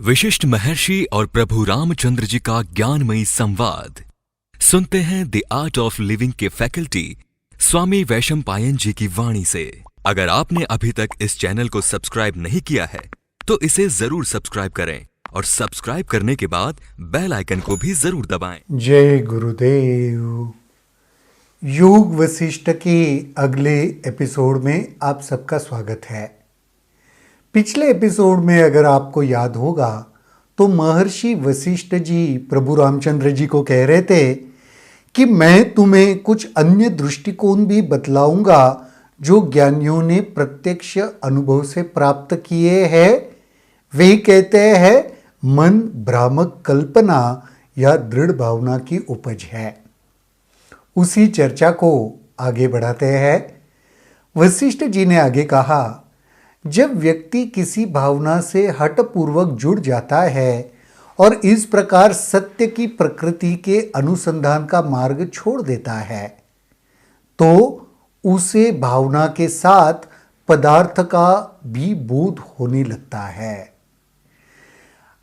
विशिष्ट महर्षि और प्रभु रामचंद्र जी का ज्ञानमयी संवाद सुनते हैं द आर्ट ऑफ लिविंग के फैकल्टी स्वामी वैशंपायन जी की वाणी से। अगर आपने अभी तक इस चैनल को सब्सक्राइब नहीं किया है तो इसे जरूर सब्सक्राइब करें और सब्सक्राइब करने के बाद बेल आइकन को भी जरूर दबाएं। जय गुरुदेव। योग वशिष्ठ के अगले एपिसोड में आप सबका स्वागत है। पिछले एपिसोड में अगर आपको याद होगा तो महर्षि वशिष्ठ जी प्रभु रामचंद्र जी को कह रहे थे कि मैं तुम्हें कुछ अन्य दृष्टिकोण भी बतलाऊंगा जो ज्ञानियों ने प्रत्यक्ष अनुभव से प्राप्त किए हैं। वे कहते हैं मन भ्रामक कल्पना या दृढ़ भावना की उपज है। उसी चर्चा को आगे बढ़ाते हैं। वशिष्ठ जी ने आगे कहा, जब व्यक्ति किसी भावना से हठपूर्वक जुड़ जाता है और इस प्रकार सत्य की प्रकृति के अनुसंधान का मार्ग छोड़ देता है तो उसे भावना के साथ पदार्थ का भी बोध होने लगता है।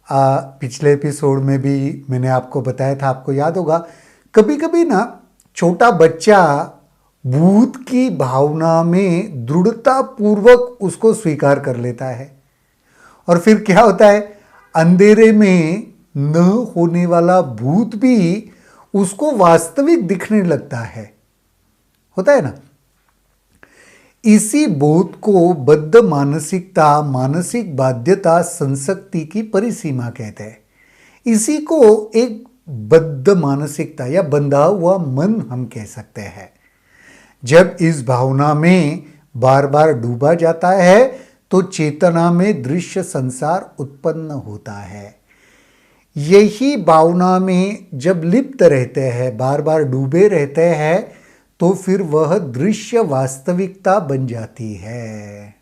पिछले एपिसोड में भी मैंने आपको बताया था, आपको याद होगा, कभी कभी ना छोटा बच्चा भूत की भावना में दृढ़ता पूर्वक उसको स्वीकार कर लेता है और फिर क्या होता है, अंधेरे में न होने वाला भूत भी उसको वास्तविक दिखने लगता है। होता है ना। इसी बोध को बद्ध मानसिकता, मानसिक बाध्यता, संसक्ति की परिसीमा कहते हैं। इसी को एक बद्ध मानसिकता या बंधा हुआ मन हम कह सकते हैं। जब इस भावना में बार बार डूबा जाता है तो चेतना में दृश्य संसार उत्पन्न होता है। यही भावना में जब लिप्त रहते हैं, बार बार डूबे रहते हैं, तो फिर वह दृश्य वास्तविकता बन जाती है।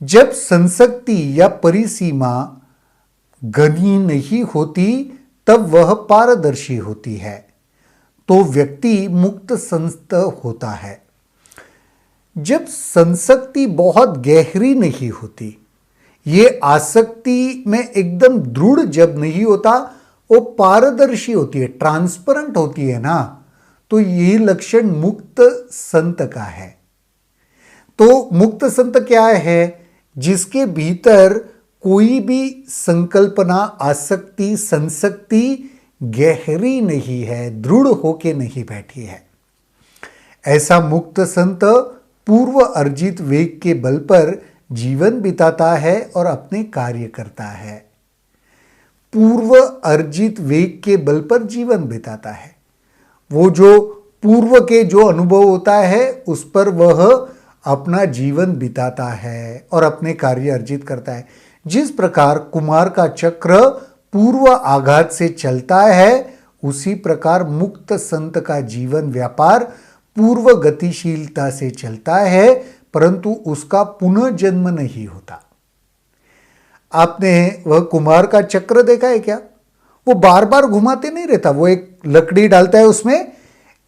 जब संसक्ति या परिसीमा घनी नहीं होती तब वह पारदर्शी होती है तो व्यक्ति मुक्त संत होता है। जब संसक्ति बहुत गहरी नहीं होती, ये आसक्ति में एकदम दृढ़ जब नहीं होता, वो पारदर्शी होती है, ट्रांसपेरेंट होती है ना, तो ये लक्षण मुक्त संत का है। तो मुक्त संत क्या है? जिसके भीतर कोई भी संकल्पना, आसक्ति, संसक्ति गहरी नहीं है, दृढ़ होके नहीं बैठी है। ऐसा मुक्त संत पूर्व अर्जित वेग के बल पर जीवन बिताता है और अपने कार्य करता है। पूर्व अर्जित वेग के बल पर जीवन बिताता है। वो जो पूर्व के जो अनुभव होता है उस पर वह अपना जीवन बिताता है और अपने कार्य अर्जित करता है। जिस प्रकार कुमार का चक्र पूर्व आघात से चलता है, उसी प्रकार मुक्त संत का जीवन व्यापार पूर्व गतिशीलता से चलता है, परंतु उसका पुनर्जन्म नहीं होता। आपने वह कुमार का चक्र देखा है क्या? वो बार बार घुमाते नहीं रहता। वो एक लकड़ी डालता है, उसमें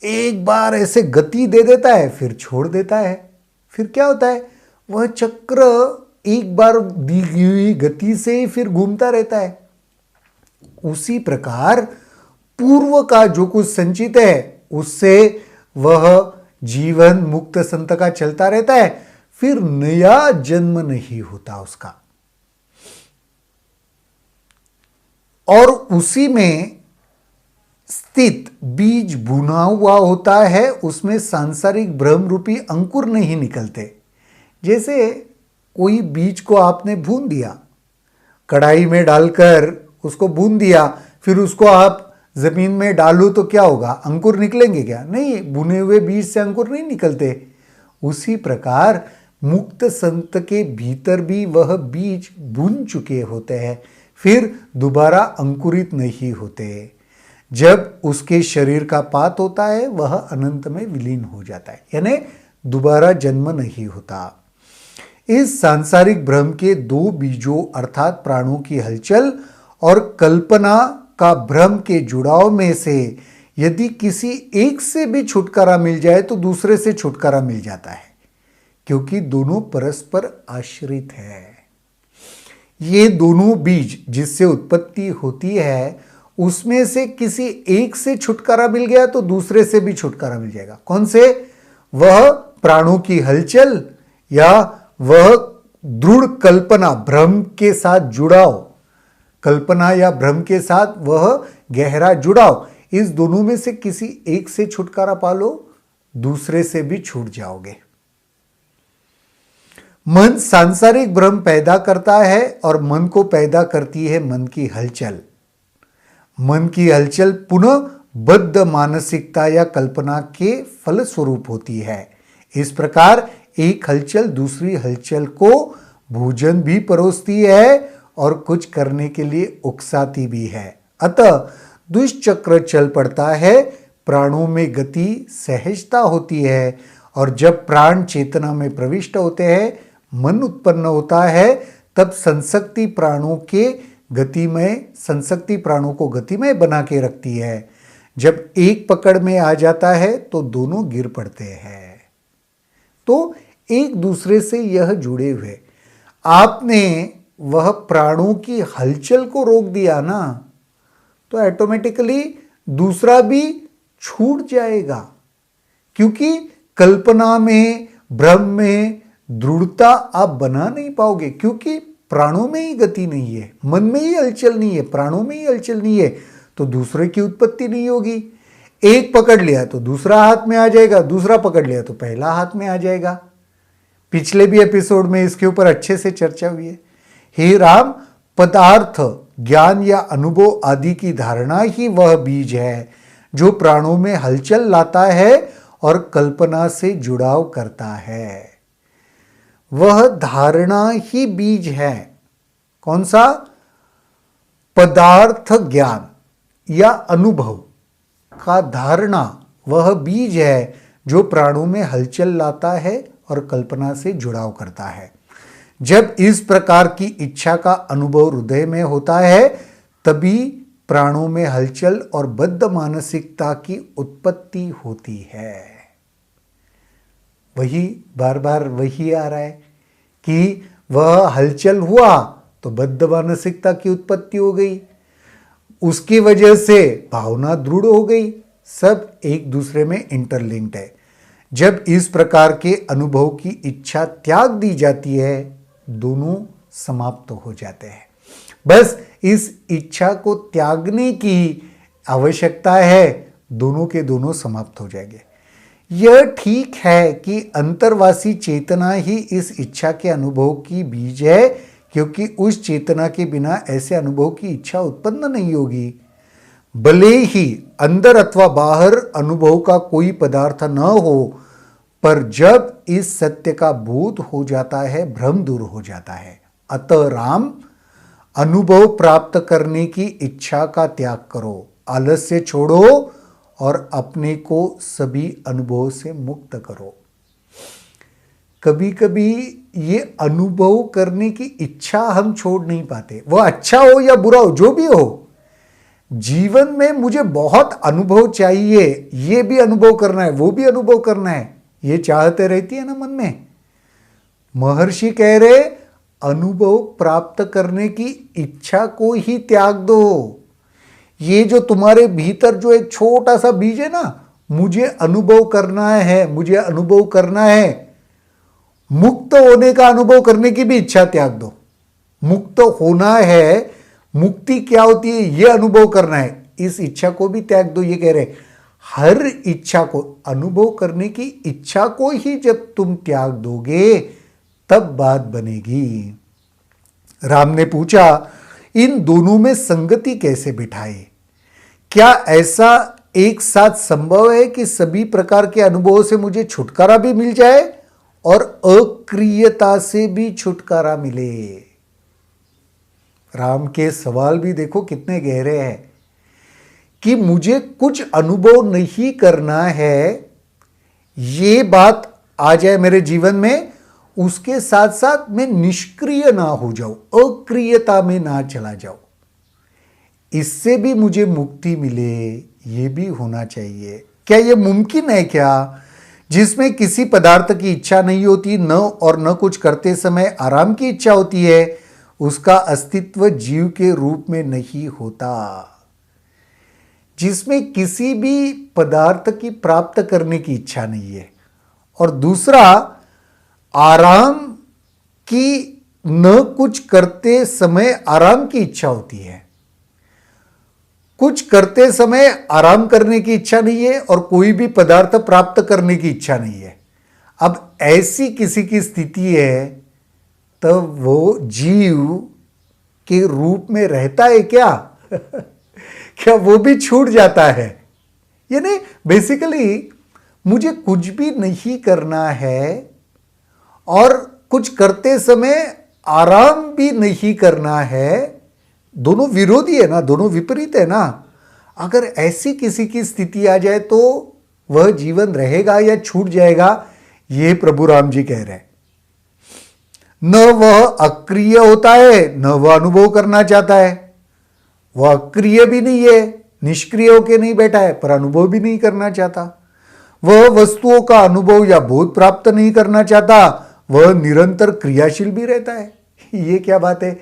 एक बार ऐसे गति दे देता है, फिर छोड़ देता है। फिर क्या होता है? वह चक्र एक बार दी हुई गति से फिर घूमता रहता है। उसी प्रकार पूर्व का जो कुछ संचित है उससे वह जीवन मुक्त संत का चलता रहता है, फिर नया जन्म नहीं होता उसका। और उसी में स्थित बीज भुना हुआ होता है, उसमें सांसारिक भ्रम रूपी अंकुर नहीं निकलते। जैसे कोई बीज को आपने भून दिया, कढ़ाई में डालकर उसको भून दिया, फिर उसको आप जमीन में डालो तो क्या होगा? अंकुर निकलेंगे क्या? नहीं, भुने हुए बीज से अंकुर नहीं निकलते। उसी प्रकार मुक्त संत के भीतर भी वह बीज भुन चुके होते हैं, फिर दोबारा अंकुरित नहीं होते। जब उसके शरीर का पात होता है वह अनंत में विलीन हो जाता है, यानी दोबारा जन्म नहीं होता। इस सांसारिक भ्रम के दो बीजों अर्थात प्राणों की हलचल और कल्पना का भ्रम के जुड़ाव में से यदि किसी एक से भी छुटकारा मिल जाए तो दूसरे से छुटकारा मिल जाता है, क्योंकि दोनों परस्पर आश्रित है। ये दोनों बीज जिससे उत्पत्ति होती है, उसमें से किसी एक से छुटकारा मिल गया तो दूसरे से भी छुटकारा मिल जाएगा। कौन से? वह प्राणों की हलचल या वह दृढ़ कल्पना, भ्रम के साथ जुड़ाव, कल्पना या भ्रम के साथ वह गहरा जुड़ाव, इस दोनों में से किसी एक से छुटकारा पा लो, दूसरे से भी छूट जाओगे। मन सांसारिक भ्रम पैदा करता है और मन को पैदा करती है मन की हलचल। मन की हलचल पुनः बद्ध मानसिकता या कल्पना के फलस्वरूप होती है। इस प्रकार एक हलचल दूसरी हलचल को भोजन भी परोसती है और कुछ करने के लिए उकसाती भी है। अतः दुष्चक्र चल पड़ता है, प्राणों में गति सहजता होती है और जब प्राण चेतना में प्रविष्ट होते हैं, मन उत्पन्न होता है, तब संसक्ति प्राणों को गतिमय बना के रखती है। जब एक पकड़ में आ जाता है तो दोनों गिर पड़ते हैं। तो एक दूसरे से यह जुड़े हुए, आपने वह प्राणों की हलचल को रोक दिया ना, तो ऑटोमेटिकली दूसरा भी छूट जाएगा, क्योंकि कल्पना में, भ्रम में दृढ़ता आप बना नहीं पाओगे, क्योंकि प्राणों में ही गति नहीं है, मन में ही हलचल नहीं है, प्राणों में ही हलचल नहीं है, तो दूसरे की उत्पत्ति नहीं होगी। एक पकड़ लिया तो दूसरा हाथ में आ जाएगा, दूसरा पकड़ लिया तो पहला हाथ में आ जाएगा। पिछले भी एपिसोड में इसके ऊपर अच्छे से चर्चा हुई है। हे राम, पदार्थ, ज्ञान या अनुभव आदि की धारणा ही वह बीज है जो प्राणों में हलचल लाता है और कल्पना से जुड़ाव करता है। वह धारणा ही बीज है। कौन सा? पदार्थ ज्ञान या अनुभव का धारणा वह बीज है जो प्राणों में हलचल लाता है और कल्पना से जुड़ाव करता है। जब इस प्रकार की इच्छा का अनुभव हृदय में होता है, तभी प्राणों में हलचल और बद्ध मानसिकता की उत्पत्ति होती है। वही बार बार वही आ रहा है कि वह हलचल हुआ तो बद्ध मानसिकता की उत्पत्ति हो गई, उसकी वजह से भावना दृढ़ हो गई। सब एक दूसरे में इंटरलिंक्ड है। जब इस प्रकार के अनुभव की इच्छा त्याग दी जाती है, दोनों समाप्त हो जाते हैं। बस इस इच्छा को त्यागने की आवश्यकता है, दोनों के दोनों समाप्त हो जाएंगे। यह ठीक है कि अंतर्वासी चेतना ही इस इच्छा के अनुभव की बीज है, क्योंकि उस चेतना के बिना ऐसे अनुभव की इच्छा उत्पन्न नहीं होगी। भले ही अंदर अथवा बाहर अनुभव का कोई पदार्थ न हो, पर जब इस सत्य का बोध हो जाता है, भ्रम दूर हो जाता है। अतः राम, अनुभव प्राप्त करने की इच्छा का त्याग करो, आलस्य छोड़ो और अपने को सभी अनुभव से मुक्त करो। कभी कभी ये अनुभव करने की इच्छा हम छोड़ नहीं पाते, वह अच्छा हो या बुरा हो, जो भी हो, जीवन में मुझे बहुत अनुभव चाहिए, ये भी अनुभव करना है, वो भी अनुभव करना है, ये चाहते रहती है ना मन में। महर्षि कह रहे, अनुभव प्राप्त करने की इच्छा को ही त्याग दो। ये जो तुम्हारे भीतर जो एक छोटा सा बीज है ना, मुझे अनुभव करना है, मुझे अनुभव करना है, मुक्त होने का अनुभव करने की भी इच्छा त्याग दो। मुक्त होना है, मुक्ति क्या होती है, यह अनुभव करना है, इस इच्छा को भी त्याग दो। ये कह रहे, हर इच्छा को, अनुभव करने की इच्छा को ही जब तुम त्याग दोगे, तब बात बनेगी। राम ने पूछा, इन दोनों में संगति कैसे बिठाए? क्या ऐसा एक साथ संभव है कि सभी प्रकार के अनुभवों से मुझे छुटकारा भी मिल जाए और अक्रियता से भी छुटकारा मिले? राम के सवाल भी देखो कितने गहरे हैं कि मुझे कुछ अनुभव नहीं करना है, ये बात आ जाए मेरे जीवन में, उसके साथ साथ मैं निष्क्रिय ना हो जाऊं, अक्रियता में ना चला जाऊं, इससे भी मुझे मुक्ति मिले, ये भी होना चाहिए। क्या ये मुमकिन है क्या, जिसमें किसी पदार्थ की इच्छा नहीं होती, न कुछ करते समय आराम की इच्छा होती है, उसका अस्तित्व जीव के रूप में नहीं होता, जिसमें किसी भी पदार्थ की प्राप्त करने की इच्छा नहीं है। और दूसरा, आराम की न कुछ करते समय आराम की इच्छा होती है, कुछ करते समय आराम करने की इच्छा नहीं है और कोई भी पदार्थ प्राप्त करने की इच्छा नहीं है। अब ऐसी किसी की स्थिति है तब वो जीव के रूप में रहता है क्या? क्या वो भी छूट जाता है? यानी बेसिकली मुझे कुछ भी नहीं करना है और कुछ करते समय आराम भी नहीं करना है। दोनों विरोधी है ना, दोनों विपरीत है ना। अगर ऐसी किसी की स्थिति आ जाए तो वह जीवन रहेगा या छूट जाएगा, ये प्रभु राम जी कह रहे हैं। न वह अक्रिय होता है, न वह अनुभव करना चाहता है। वह अक्रिय भी नहीं है, निष्क्रिय होकर नहीं बैठा है, पर अनुभव भी नहीं करना चाहता। वह वस्तुओं का अनुभव या बोध प्राप्त नहीं करना चाहता, वह निरंतर क्रियाशील भी रहता है। ये क्या बात है?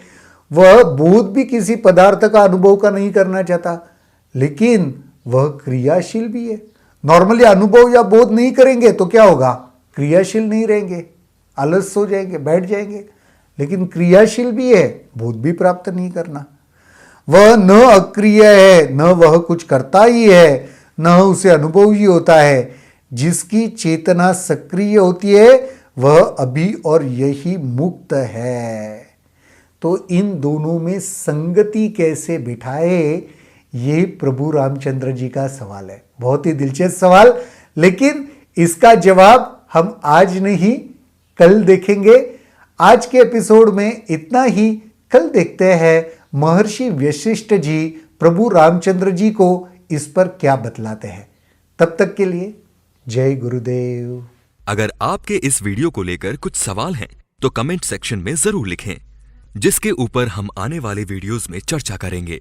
वह बोध भी किसी पदार्थ का अनुभव का नहीं करना चाहता, लेकिन वह क्रियाशील भी है। नॉर्मली अनुभव या बोध नहीं करेंगे तो क्या होगा? क्रियाशील नहीं रहेंगे, आलस हो जाएंगे, बैठ जाएंगे। लेकिन क्रियाशील भी है, बोध भी प्राप्त नहीं करना। वह न अक्रिय है, न वह कुछ करता ही है, न उसे अनुभव ही होता है। जिसकी चेतना सक्रिय होती है वह अभी और यही मुक्त है। तो इन दोनों में संगति कैसे बिठाए, ये प्रभु रामचंद्र जी का सवाल है। बहुत ही दिलचस्प सवाल, लेकिन इसका जवाब हम आज नहीं कल देखेंगे। आज के एपिसोड में इतना ही। कल देखते हैं महर्षि वशिष्ठ जी प्रभु रामचंद्र जी को इस पर क्या बतलाते हैं। तब तक के लिए जय गुरुदेव। अगर आपके इस वीडियो को लेकर कुछ सवाल हैं तो कमेंट सेक्शन में जरूर लिखें, जिसके ऊपर हम आने वाले वीडियोस में चर्चा करेंगे।